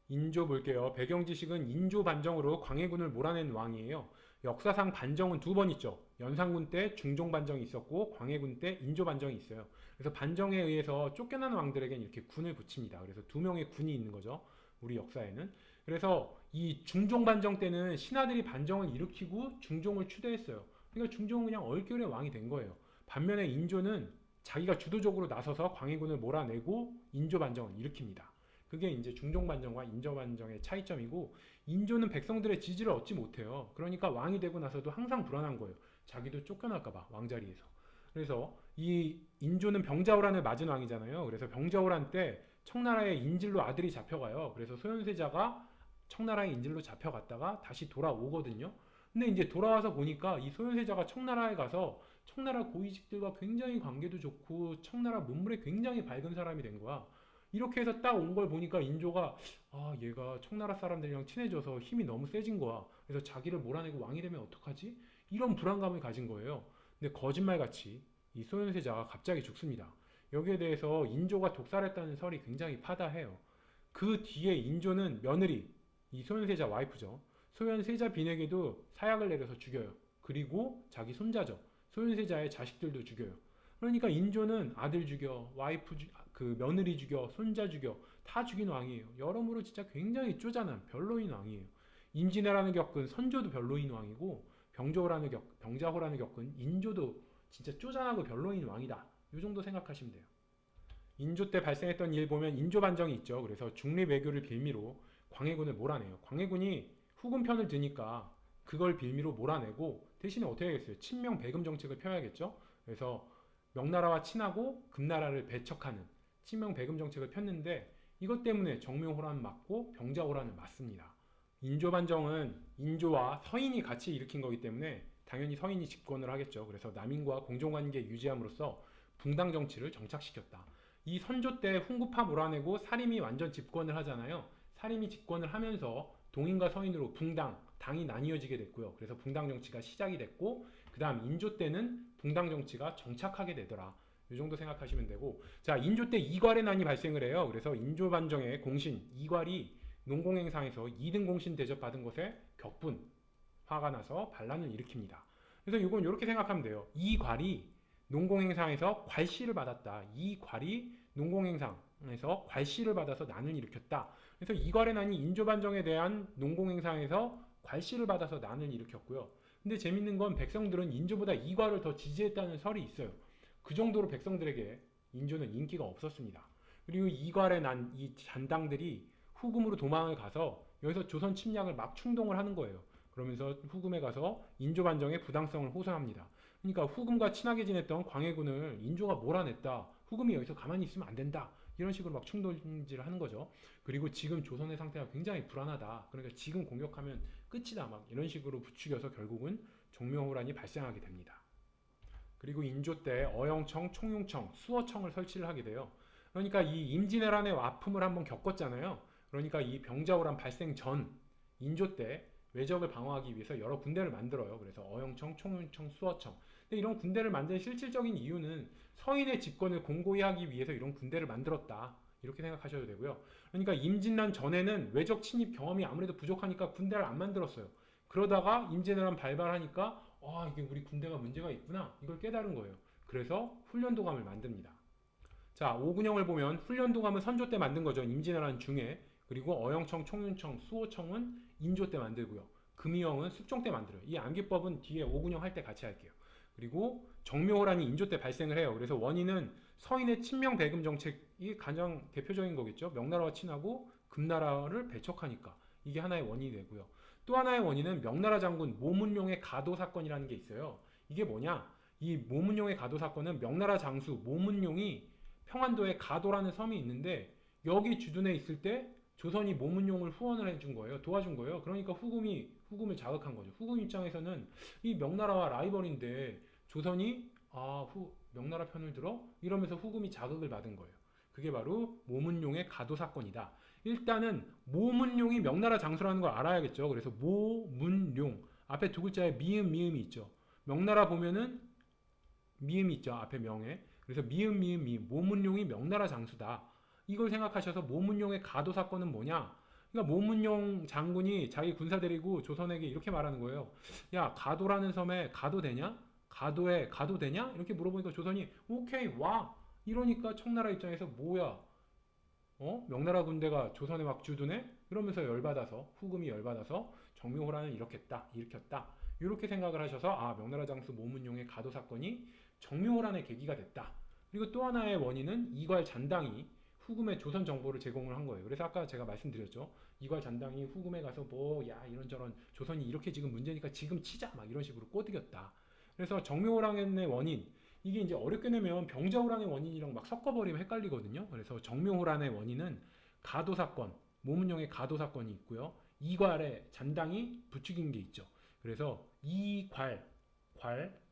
인조 볼게요. 배경 지식은 인조 반정으로 광해군을 몰아낸 왕이에요. 역사상 반정은 두 번 있죠. 연산군 때 중종 반정이 있었고 광해군 때 인조 반정이 있어요. 그래서 반정에 의해서 쫓겨난 왕들에겐 이렇게 군을 붙입니다. 그래서 두 명의 군이 있는 거죠. 우리 역사에는. 그래서 이 중종 반정 때는 신하들이 반정을 일으키고 중종을 추대했어요. 그러니까 중종은 그냥 얼결에 왕이 된 거예요. 반면에 인조는 자기가 주도적으로 나서서 광해군을 몰아내고 인조 반정을 일으킵니다. 그게 이제 중종반정과 인조반정의 차이점이고, 인조는 백성들의 지지를 얻지 못해요. 그러니까 왕이 되고 나서도 항상 불안한 거예요. 자기도 쫓겨날까봐 왕자리에서. 그래서 이 인조는 병자호란을 맞은 왕이잖아요. 그래서 병자호란 때 청나라의 인질로 아들이 잡혀가요. 그래서 소현세자가 청나라의 인질로 잡혀갔다가 다시 돌아오거든요. 근데 이제 돌아와서 보니까 이 소현세자가 청나라에 가서 청나라 고위직들과 굉장히 관계도 좋고 청나라 문물에 굉장히 밝은 사람이 된 거야. 이렇게 해서 딱 온 걸 보니까 인조가, 아 얘가 청나라 사람들이랑 친해져서 힘이 너무 세진 거야. 그래서 자기를 몰아내고 왕이 되면 어떡하지? 이런 불안감을 가진 거예요. 근데 거짓말같이 이 소현세자가 갑자기 죽습니다. 여기에 대해서 인조가 독살했다는 설이 굉장히 파다해요. 그 뒤에 인조는 며느리, 이 소현세자 와이프죠. 소현세자 빈에게도 사약을 내려서 죽여요. 그리고 자기 손자죠. 소현세자의 자식들도 죽여요. 그러니까 인조는 아들 죽여, 그 며느리 죽여, 손자 죽여, 다 죽인 왕이에요. 여러모로 진짜 굉장히 쪼잔한 별로인 왕이에요. 임진왜란을 겪은 선조도 별로인 왕이고, 병자호란을 겪은 인조도 진짜 쪼잔하고 별로인 왕이다. 이 정도 생각하시면 돼요. 인조 때 발생했던 일 보면 인조 반정이 있죠. 그래서 중립 외교를 빌미로 광해군을 몰아내요. 광해군이 후금 편을 드니까 그걸 빌미로 몰아내고, 대신에 어떻게 하겠어요? 친명 배금 정책을 펴야겠죠. 그래서 명나라와 친하고 금나라를 배척하는 친명 배금 정책을 폈는데, 이것 때문에 정묘호란 맞고 병자호란을 맞습니다. 인조 반정은 인조와 서인이 같이 일으킨 거기 때문에 당연히 서인이 집권을 하겠죠. 그래서 남인과 공정관계 유지함으로써 붕당 정치를 정착시켰다. 이 선조 때 훈구파 몰아내고 사림이 완전 집권을 하잖아요. 사림이 집권을 하면서 동인과 서인으로 당이 나뉘어지게 됐고요. 그래서 붕당 정치가 시작이 됐고, 그 다음 인조 때는 붕당 정치가 정착하게 되더라. 이 정도 생각하시면 되고, 자, 인조 때 이괄의 난이 발생을 해요. 그래서 인조 반정의 공신 이괄이 농공행상에서 2등 공신 대접받은 것에 격분, 화가 나서 반란을 일으킵니다. 그래서 이건 이렇게 생각하면 돼요. 이괄이 농공행상에서 괄시를 받았다. 이괄이 농공행상에서 괄시를 받아서 난을 일으켰다. 그래서 이괄의 난이 인조반정에 대한 농공행상에서 괄시를 받아서 난을 일으켰고요. 근데 재밌는 건 백성들은 인조보다 이괄을 더 지지했다는 설이 있어요. 그 정도로 백성들에게 인조는 인기가 없었습니다. 그리고 이괄의 난 이 잔당들이 후금으로 도망을 가서 여기서 조선 침략을 막 충동을 하는 거예요. 그러면서 후금에 가서 인조 반정의 부당성을 호소합니다. 그러니까 후금과 친하게 지냈던 광해군을 인조가 몰아냈다. 후금이 여기서 가만히 있으면 안 된다. 이런 식으로 막 충동질을 하는 거죠. 그리고 지금 조선의 상태가 굉장히 불안하다. 그러니까 지금 공격하면 끝이다. 막 이런 식으로 부추겨서 결국은 종묘호란이 발생하게 됩니다. 그리고 인조 때 어영청, 총융청, 수어청을 설치를 하게 돼요. 그러니까 이 임진왜란의 아픔을 한번 겪었잖아요. 그러니까 이 병자호란 발생 전 인조 때 외적을 방어하기 위해서 여러 군대를 만들어요. 그래서 어영청, 총융청, 수어청. 근데 이런 군대를 만든 실질적인 이유는 서인의 집권을 공고히 하기 위해서 이런 군대를 만들었다. 이렇게 생각하셔도 되고요. 그러니까 임진난 전에는 외적 침입 경험이 아무래도 부족하니까 군대를 안 만들었어요. 그러다가 임진왜란 발발하니까 이게 우리 군대가 문제가 있구나. 이걸 깨달은 거예요. 그래서 훈련도감을 만듭니다. 자, 오군영을 보면 훈련도감은 선조 때 만든 거죠. 임진왜란 중에. 그리고 어영청, 총윤청, 수호청은 인조 때 만들고요. 금이영은 숙종 때 만들어요. 이 암기법은 뒤에 오군영 할 때 같이 할게요. 그리고 정묘호란이 인조 때 발생을 해요. 그래서 원인은 서인의 친명 배금 정책이 가장 대표적인 거겠죠. 명나라와 친하고 금나라를 배척하니까 이게 하나의 원인이 되고요. 또 하나의 원인은 명나라 장군 모문룡의 가도 사건이라는 게 있어요. 이게 뭐냐? 이 모문룡의 가도 사건은 명나라 장수 모문룡이 평안도에 가도라는 섬이 있는데 여기 주둔해 있을 때 조선이 모문룡을 후원을 해준 거예요. 도와준 거예요. 그러니까 후금을 자극한 거죠. 후금 입장에서는 이 명나라와 라이벌인데 조선이 명나라 편을 들어? 이러면서 후금이 자극을 받은 거예요. 그게 바로 모문룡의 가도 사건이다. 일단은 모문룡이 명나라 장수라는 걸 알아야겠죠. 그래서 모문룡 앞에 두 글자에 미음이 있죠. 명나라 보면은 미음이 있죠. 앞에 명에. 그래서 미음 모문룡이 명나라 장수다. 이걸 생각하셔서 모문룡의 가도 사건은 뭐냐? 그러니까 모문용 장군이 자기 군사 데리고 조선에게 이렇게 말하는 거예요. 야, 가도라는 섬에 가도 되냐? 가도에 가도 되냐? 이렇게 물어보니까 조선이 오케이 와. 이러니까 청나라 입장에서 뭐야? 명나라 군대가 조선에 막 주둔해? 이러면서 열받아서 후금이 열받아서 정묘호란을 일으켰다. 이렇게 생각을 하셔서 명나라 장수 모문용의 가도 사건이 정묘호란의 계기가 됐다. 그리고 또 하나의 원인은 이괄 잔당이 후금의 조선 정보를 제공을 한 거예요. 그래서 아까 제가 말씀드렸죠. 이괄 잔당이 후금에 가서 이런저런 조선이 이렇게 지금 문제니까 지금 치자 막 이런 식으로 꼬드겼다. 그래서 정묘호란의 원인 이게 이제 어렵게 내면 병자호란의 원인이랑 막 섞어버리면 헷갈리거든요. 그래서 정묘호란의 원인은 가도 사건, 모문용의 가도 사건이 있고요. 이괄의 잔당이 부추긴 게 있죠. 그래서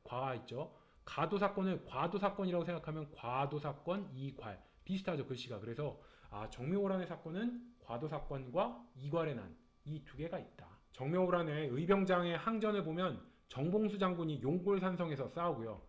과 있죠. 가도 사건을 과도 사건이라고 생각하면 과도 사건, 이괄 비슷하죠 글씨가. 그래서 정묘호란의 사건은 과도 사건과 이괄의 난 이 두 개가 있다. 정묘호란의 의병장의 항전을 보면 정봉수 장군이 용골산성에서 싸우고요.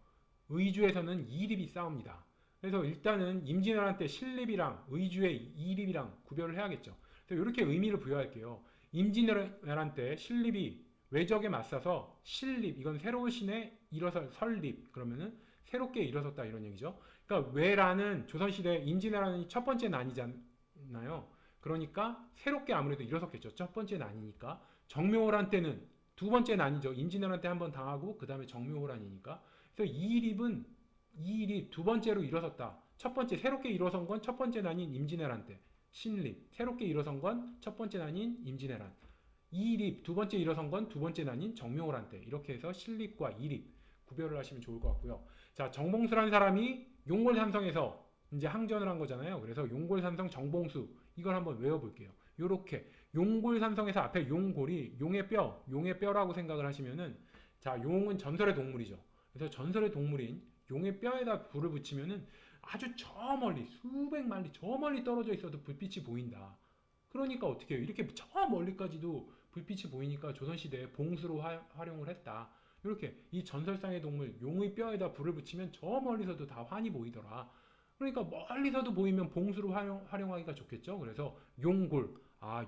의주에서는 이립이 싸웁니다. 그래서 일단은 임진왜란 때 신립이랑 의주의 이립이랑 구별을 해야겠죠. 그래서 이렇게 의미를 부여할게요. 임진왜란 때 신립이 외적에 맞서서 신립, 이건 새로운 신에 일어설 설립, 그러면은 새롭게 일어섰다 이런 얘기죠. 그러니까 외란은 조선시대 임진왜란이 첫 번째 난이잖아요. 그러니까 새롭게 아무래도 일어섰겠죠. 첫 번째 난이니까. 정묘호란 때는 두 번째 난이죠. 임진왜란 때 한번 당하고 그 다음에 정묘호란이니까. 그래서 이일입 두 번째로 일어섰다. 첫 번째 새롭게 일어선 건 첫 번째 난인 임진왜란 때. 신립 새롭게 일어선 건 첫 번째 난인 임진왜란. 이립 두 번째 일어선 건 두 번째 난인 정묘호란 때. 이렇게 해서 신립과 이립 구별을 하시면 좋을 것 같고요. 자, 정봉수라는 사람이 용골삼성에서 이제 항전을 한 거잖아요. 그래서 용골삼성 정봉수 이걸 한번 외워볼게요. 요렇게 용골삼성에서 앞에 용골이 용의 뼈라고 생각을 하시면은 자, 용은 전설의 동물이죠. 그래서 전설의 동물인 용의 뼈에다 불을 붙이면은 아주 저 멀리 수백 마리 저 멀리 떨어져 있어도 불빛이 보인다. 그러니까 어떻게 해요? 이렇게 저 멀리까지도 불빛이 보이니까 조선시대에 봉수로 활용을 했다. 이렇게 이 전설상의 동물 용의 뼈에다 불을 붙이면 저 멀리서도 다 환히 보이더라. 그러니까 멀리서도 보이면 봉수로 활용하기가 좋겠죠. 그래서 용골,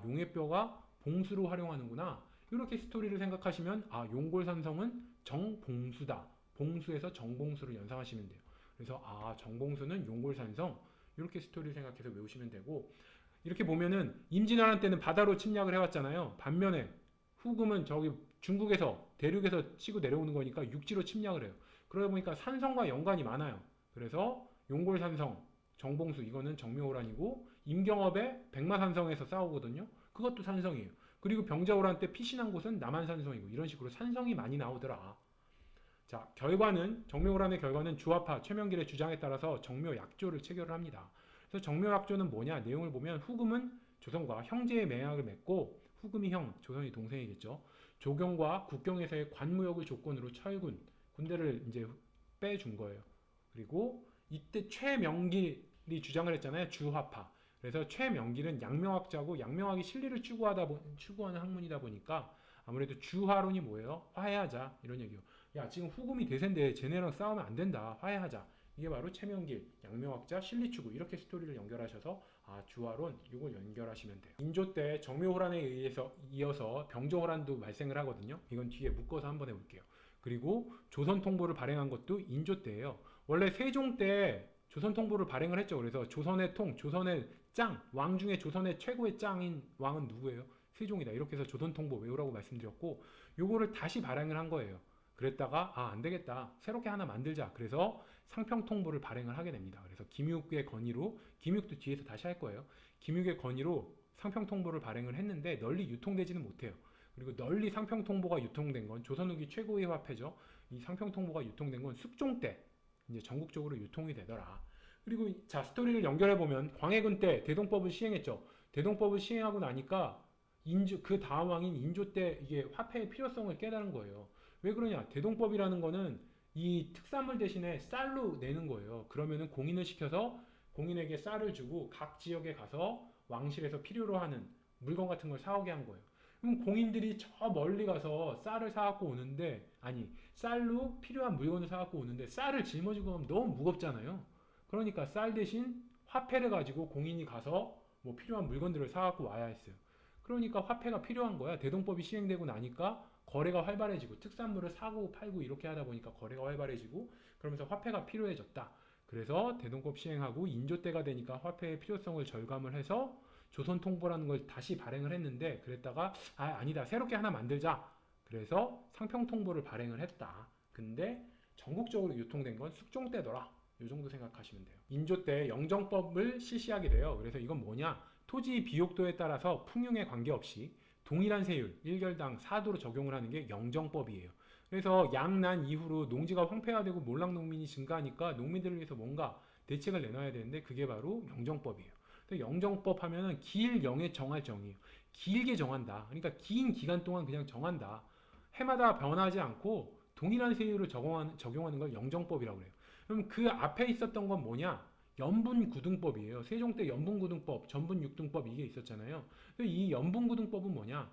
용의 뼈가 봉수로 활용하는구나. 이렇게 스토리를 생각하시면 용골산성은 정봉수다. 봉수에서 정봉수를 연상하시면 돼요. 그래서 정봉수는 용골산성 이렇게 스토리를 생각해서 외우시면 되고 이렇게 보면은 임진왜란 때는 바다로 침략을 해왔잖아요. 반면에 후금은 저기 중국에서 대륙에서 치고 내려오는 거니까 육지로 침략을 해요. 그러다 보니까 산성과 연관이 많아요. 그래서 용골산성, 정봉수 이거는 정묘호란이고 임경업의 백마산성에서 싸우거든요. 그것도 산성이에요. 그리고 병자호란 때 피신한 곳은 남한산성이고 이런 식으로 산성이 많이 나오더라. 자, 정묘호란의 결과는 주화파 최명길의 주장에 따라서 정묘약조를 체결을 합니다. 그래서 정묘약조는 뭐냐? 내용을 보면 후금은 조선과 형제의 매약을 맺고 후금이 형, 조선이 동생이겠죠. 조경과 국경에서의 관무역을 조건으로 군대를 이제 빼준 거예요. 그리고 이때 최명길이 주장을 했잖아요. 주화파. 그래서 최명길은 양명학자고 양명학이 실리를 추구하는 학문이다 보니까 아무래도 주화론이 뭐예요? 화해하자 이런 얘기요. 야, 지금 후금이 대세인데 쟤네랑 싸우면 안 된다. 화해하자. 이게 바로 최명길, 양명학자, 실리추구 이렇게 스토리를 연결하셔서 주화론 이걸 연결하시면 돼요. 인조 때 정묘호란에 이어서 병조호란도 발생을 하거든요. 이건 뒤에 묶어서 한번 해볼게요. 그리고 조선통보를 발행한 것도 인조 때예요. 원래 세종 때 조선통보를 발행을 했죠. 그래서 조선의 조선의 짱, 왕 중에 조선의 최고의 짱인 왕은 누구예요? 세종이다. 이렇게 해서 조선통보 외우라고 말씀드렸고 요거를 다시 발행을 한 거예요. 그랬다가 안 되겠다. 새롭게 하나 만들자. 그래서 상평통보를 발행을 하게 됩니다. 그래서 김육의 건의로 김육도 뒤에서 다시 할 거예요. 김육의 건의로 상평통보를 발행을 했는데 널리 유통되지는 못해요. 그리고 널리 상평통보가 유통된 건 조선 후기 최고의 화폐죠. 이 상평통보가 유통된 건 숙종 때 이제 전국적으로 유통이 되더라. 그리고 자 스토리를 연결해 보면 광해군 때 대동법을 시행했죠. 대동법을 시행하고 나니까 그 다음 왕인 인조 때 이게 화폐의 필요성을 깨달은 거예요. 왜 그러냐? 대동법이라는 거는 이 특산물 대신에 쌀로 내는 거예요. 그러면은 공인을 시켜서 공인에게 쌀을 주고 각 지역에 가서 왕실에서 필요로 하는 물건 같은 걸 사오게 한 거예요. 그럼 공인들이 저 멀리 가서 쌀을 사갖고 오는데 쌀로 필요한 물건을 사갖고 오는데 쌀을 짊어지고 가면 너무 무겁잖아요. 그러니까 쌀 대신 화폐를 가지고 공인이 가서 뭐 필요한 물건들을 사갖고 와야 했어요. 그러니까 화폐가 필요한 거야. 대동법이 시행되고 나니까 거래가 활발해지고 특산물을 사고 팔고 이렇게 하다 보니까 거래가 활발해지고 그러면서 화폐가 필요해졌다. 그래서 대동법 시행하고 인조 때가 되니까 화폐의 필요성을 절감을 해서 조선 통보라는 걸 다시 발행을 했는데 그랬다가 아니다. 새롭게 하나 만들자. 그래서 상평 통보를 발행을 했다. 근데 전국적으로 유통된 건 숙종 때더라. 이 정도 생각하시면 돼요. 인조 때 영정법을 실시하게 돼요. 그래서 이건 뭐냐? 토지 비옥도에 따라서 풍융에 관계없이 동일한 세율 1결당 4도로 적용을 하는 게 영정법이에요. 그래서 양난 이후로 농지가 황폐화되고 몰락 농민이 증가하니까 농민들을 위해서 뭔가 대책을 내놔야 되는데 그게 바로 영정법이에요. 영정법 하면은 길영에 정할 정이에요. 길게 정한다. 그러니까 긴 기간 동안 그냥 정한다. 해마다 변하지 않고 동일한 세율을 적용하는 걸 영정법이라고 그래요. 그럼 그 앞에 있었던 건 뭐냐? 연분구등법이에요. 세종 때 연분구등법, 전분육등법 이게 있었잖아요. 이 연분구등법은 뭐냐?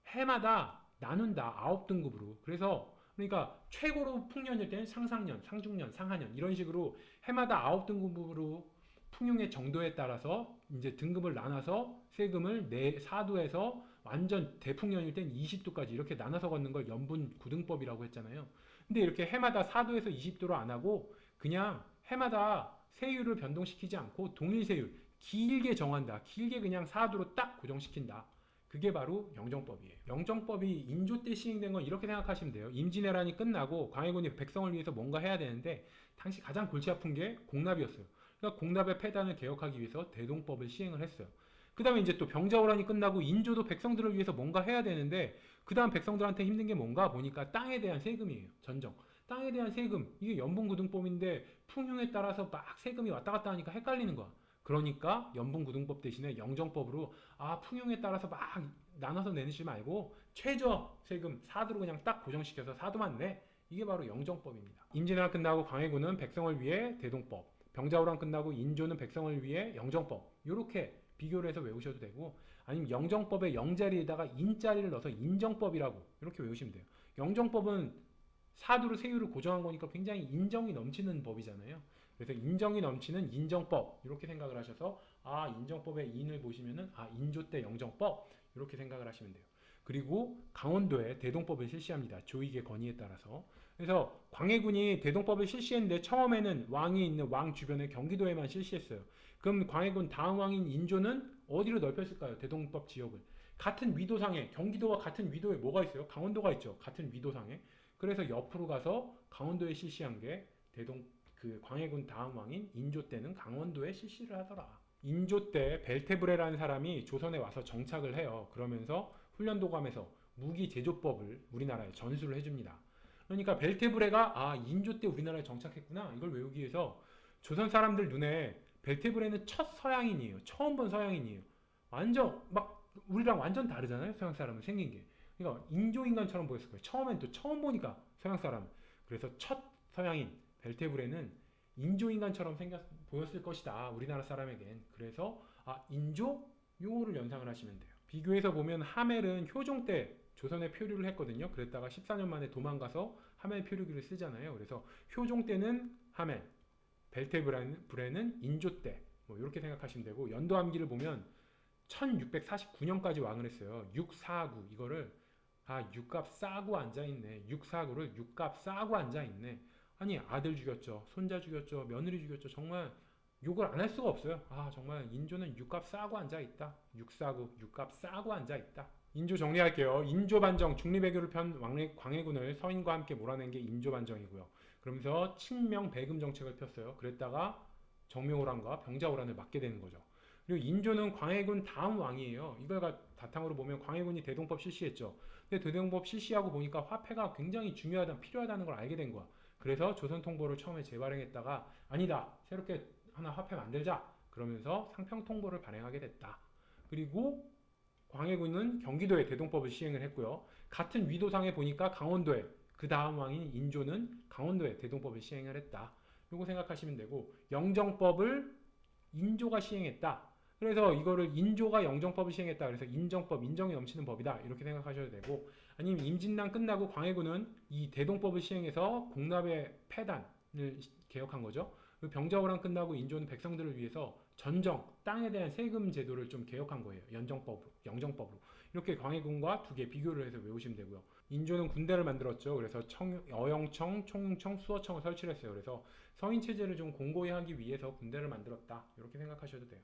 해마다 나눈다. 9등급으로. 그래서 그러니까 최고로 풍년일 때는 상상년, 상중년, 상하년 이런 식으로 해마다 9등급으로 풍흉의 정도에 따라서 이제 등급을 나눠서 세금을 4도에서 완전 대풍년일 땐 20도까지 이렇게 나눠서 걷는 걸 연분구등법이라고 했잖아요. 근데 이렇게 해마다 4도에서 20도로 안 하고 그냥 해마다 세율을 변동시키지 않고 동일 세율 길게 정한다. 길게 그냥 4도로 딱 고정시킨다. 그게 바로 영정법이에요. 영정법이 인조 때 시행된 건 이렇게 생각하시면 돼요. 임진왜란이 끝나고 광해군이 백성을 위해서 뭔가 해야 되는데 당시 가장 골치 아픈 게 공납이었어요. 그러니까 공납의 폐단을 개혁하기 위해서 대동법을 시행을 했어요. 그 다음에 이제 또 병자호란이 끝나고 인조도 백성들을 위해서 뭔가 해야 되는데 그 다음 백성들한테 힘든 게 뭔가 보니까 땅에 대한 세금이에요. 전정. 땅에 대한 세금. 이게 연분구등법인데 풍흉에 따라서 막 세금이 왔다 갔다 하니까 헷갈리는 거야. 그러니까 연분구등법 대신에 영정법으로 풍흉에 따라서 막 나눠서 내지 말고 최저 세금 4도로 그냥 딱 고정시켜서 4도만 내. 이게 바로 영정법입니다. 임진왜란 끝나고 광해군은 백성을 위해 대동법, 병자호란 끝나고 인조는 백성을 위해 영정법. 이렇게 비교를 해서 외우셔도 되고 아니면 영정법의 영자리에다가 인자리를 넣어서 인정법이라고 이렇게 외우시면 돼요. 영정법은 4도로 세율을 고정한 거니까 굉장히 인정이 넘치는 법이잖아요. 그래서 인정이 넘치는 인정법 이렇게 생각을 하셔서 인정법의 인을 보시면은 인조 때 영정법 이렇게 생각을 하시면 돼요. 그리고 강원도에 대동법을 실시합니다. 조익의 건의에 따라서. 그래서 광해군이 대동법을 실시했는데 처음에는 왕이 있는 왕 주변의 경기도에만 실시했어요. 그럼 광해군 다음 왕인 인조는 어디로 넓혔을까요? 대동법 지역을. 같은 위도상에 경기도와 같은 위도에 뭐가 있어요? 강원도가 있죠. 같은 위도상에. 그래서 옆으로 가서 강원도에 실시한 게 광해군 다음 왕인 인조 때는 강원도에 실시를 하더라. 인조 때 벨테브레라는 사람이 조선에 와서 정착을 해요. 그러면서 훈련도감에서 무기 제조법을 우리나라에 전수를 해줍니다. 그러니까 벨테브레가 인조 때 우리나라에 정착했구나 이걸 외우기 위해서 조선 사람들 눈에 벨테브레는 첫 서양인이에요. 처음 본 서양인이에요. 완전 막 우리랑 완전 다르잖아요. 서양 사람은 생긴 게. 그러니까 인조인간처럼 보였을 거예요. 처음엔 또 처음 보니까 서양 사람. 그래서 첫 서양인 벨테브레는 인조인간처럼 보였을 것이다. 우리나라 사람에겐. 그래서 인조? 요거를 연상을 하시면 돼요. 비교해서 보면 하멜은 효종 때 조선에 표류를 했거든요. 그랬다가 14년 만에 도망가서 하멜 표류기를 쓰잖아요. 그래서 효종 때는 하멜, 벨테브레는 인조 때. 뭐 이렇게 생각하시면 되고 연도암기를 보면 1649년까지 왕을 했어요. 649 이거를 육갑 싸고 앉아있네. 649를 육갑 싸고 앉아있네. 아니 아들 죽였죠. 손자 죽였죠. 며느리 죽였죠. 정말 욕을 안 할 수가 없어요. 정말 인조는 육갑 싸고 앉아있다. 649 육갑 싸고 앉아있다. 인조 정리할게요. 인조 반정 중리배교를 편 광해군을 서인과 함께 몰아낸 게 인조 반정이고요. 그러면서 친명 배금 정책을 폈어요. 그랬다가 정명호란과 병자호란을 맞게 되는 거죠. 그리고 인조는 광해군 다음 왕이에요. 이걸 바탕으로 보면 광해군이 대동법 실시했죠. 근데 대동법 실시하고 보니까 화폐가 굉장히 필요하다는 걸 알게 된 거야. 그래서 조선통보를 처음에 재발행했다가 아니다. 새롭게 하나 화폐 만들자. 그러면서 상평통보를 발행하게 됐다. 그리고 광해군은 경기도에 대동법을 시행을 했고요. 같은 위도상에 보니까 강원도에 그 다음 왕인 인조는 강원도에 대동법을 시행을 했다. 요거 생각하시면 되고 영정법을 인조가 시행했다. 그래서 이거를 인조가 영정법을 시행했다. 그래서 인정법, 인정이 넘치는 법이다. 이렇게 생각하셔도 되고 아니면 임진난 끝나고 광해군은 이 대동법을 시행해서 공납의 폐단을 개혁한 거죠. 병자호란 끝나고 인조는 백성들을 위해서 전정, 땅에 대한 세금 제도를 좀 개혁한 거예요. 영정법으로. 이렇게 광해군과 두 개 비교를 해서 외우시면 되고요. 인조는 군대를 만들었죠. 그래서 어영청, 총영청, 수어청을 설치를 했어요. 그래서 서인 체제를 좀 공고히 하기 위해서 군대를 만들었다. 이렇게 생각하셔도 돼요.